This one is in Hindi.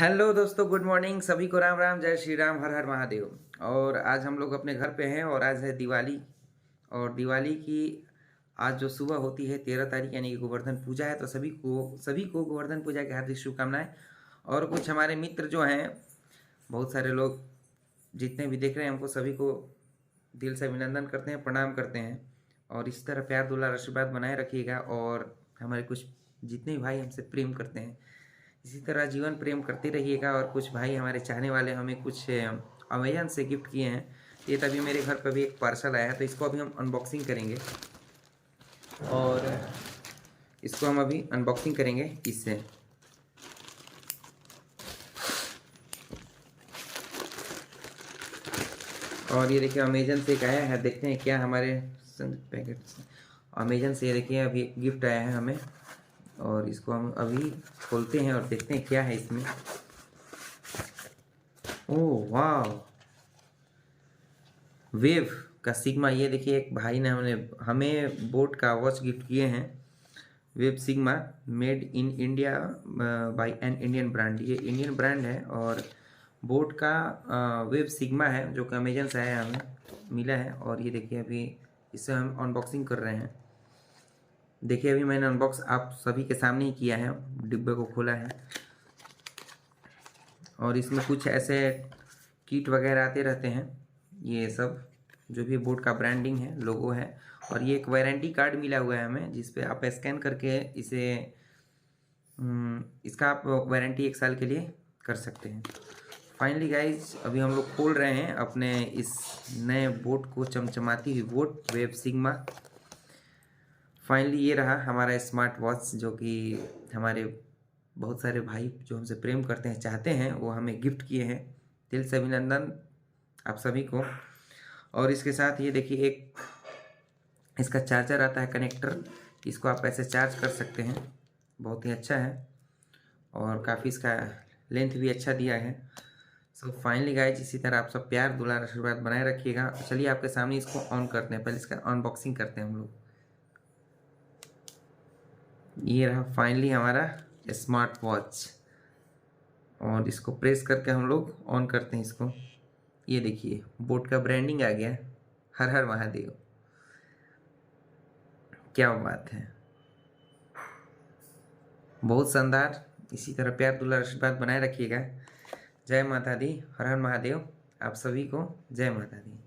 हेलो दोस्तों, गुड मॉर्निंग। सभी को राम राम, जय श्री राम, हर हर महादेव। और आज हम लोग अपने घर पे हैं और आज है दिवाली। और दिवाली की आज जो सुबह होती है 13 तारीख यानी कि गोवर्धन पूजा है। तो सभी को गोवर्धन पूजा की हार्दिक शुभकामनाएं। और कुछ हमारे मित्र जो हैं, बहुत सारे लोग जितने भी देख रहे हैं हमको, सभी को दिल से अभिनंदन करते हैं, प्रणाम करते हैं। और इस तरह प्यार दुलार आशीर्वाद बनाए रखिएगा। और हमारे कुछ जितने भी भाई हमसे प्रेम करते हैं, इसी तरह जीवन प्रेम करते रहिएगा। और कुछ भाई हमारे चाहने वाले हमें कुछ अमेजन से गिफ्ट किए हैं। ये तभी मेरे घर पर भी एक पार्सल आया है, तो इसको अभी हम अनबॉक्सिंग करेंगे। और इसको हम अभी अनबॉक्सिंग करेंगे इससे। और ये देखिए अमेजन से एक आया है, देखते हैं क्या हमारे पैकेट से। अमेजन से ये देखिए अभी एक गिफ्ट आया है हमें, और इसको हम अभी खोलते हैं और देखते हैं क्या है इसमें। ओह वाह, वेव का सिग्मा। ये देखिए एक भाई ने हमें बोट का वॉच गिफ्ट किए हैं। Wave sigma, made in India by an Indian brand. ये इंडियन ब्रांड है और बोट का वेव सिग्मा है, जो कि अमेजन से आया हमें मिला है। और ये देखिए अभी इसे हम अनबॉक्सिंग कर रहे हैं। देखिए अभी मैंने अनबॉक्स आप सभी के सामने ही किया है, डिब्बे को खोला है। और इसमें कुछ ऐसे किट वगैरह आते रहते हैं, ये सब जो भी बोट का ब्रांडिंग है, लोगो है। और ये एक वारंटी कार्ड मिला हुआ है हमें, जिस पे आप स्कैन करके इसे इसका आप वारंटी 1 साल के लिए कर सकते हैं। फाइनली गाइज अभी हम लोग खोल रहे हैं अपने इस नए बोट को, चमचमाती हुई बोट वेव सिग्मा। फाइनली ये रहा हमारा स्मार्ट वॉच, जो कि हमारे बहुत सारे भाई जो हमसे प्रेम करते हैं, चाहते हैं, वो हमें गिफ्ट किए हैं। दिल से अभिनंदन आप सभी को। और इसके साथ ये देखिए एक इसका चार्जर आता है, कनेक्टर। इसको आप ऐसे चार्ज कर सकते हैं, बहुत ही अच्छा है। और काफ़ी इसका लेंथ भी अच्छा दिया है। सो फाइनली गाइज, इसी तरह आप सब प्यार दुलार आशीर्वाद बनाए रखिएगा। चलिए आपके सामने इसको ऑन करते हैं, पहले इसका अनबॉक्सिंग करते हैं हम लोग। ये रहा फाइनली हमारा स्मार्ट वॉच। और इसको प्रेस करके हम लोग ऑन करते हैं इसको। ये देखिए बोट का ब्रांडिंग आ गया। हर हर महादेव, क्या बात है, बहुत शानदार। इसी तरह प्यार दुलार आशीर्वाद बनाए रखिएगा। जय माता दी, हर हर महादेव। आप सभी को जय माता दी।